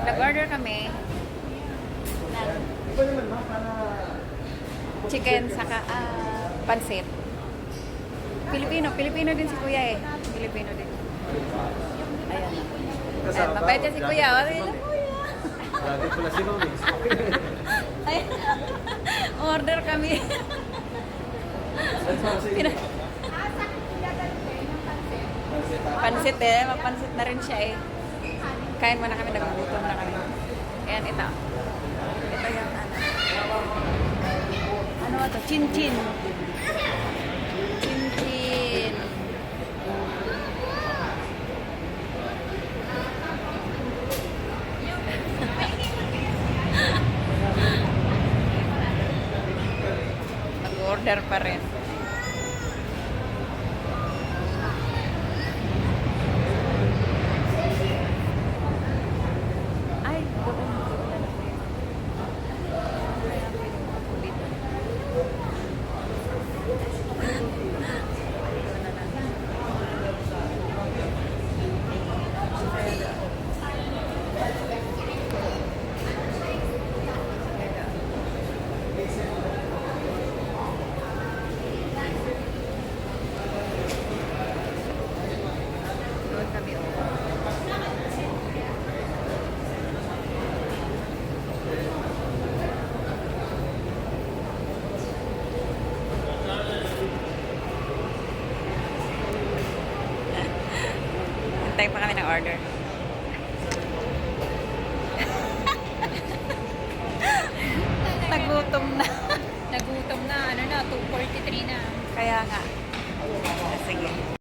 Nag-order kami ng chicken saka pansit. Pilipino din si Kuya eh. Pilipino din. Ayan. Ayan, mabait yan si Kuya. Oh, hello, Kuya. Lagi pala si Mami. Ayan. Order kami. Pansit eh. Mapansit na rin siya eh. Kain muna kami. Nagugutom na kami. Ayan, ito. Ito yung ano ito? Chin-chin. Chin-chin. Mag-order pa rin. Ay, doon. Doon kami. Hintay pa kami ng order. Nagutom na. Nagutom na, ano na, 2:43 na. Kaya nga. Sige.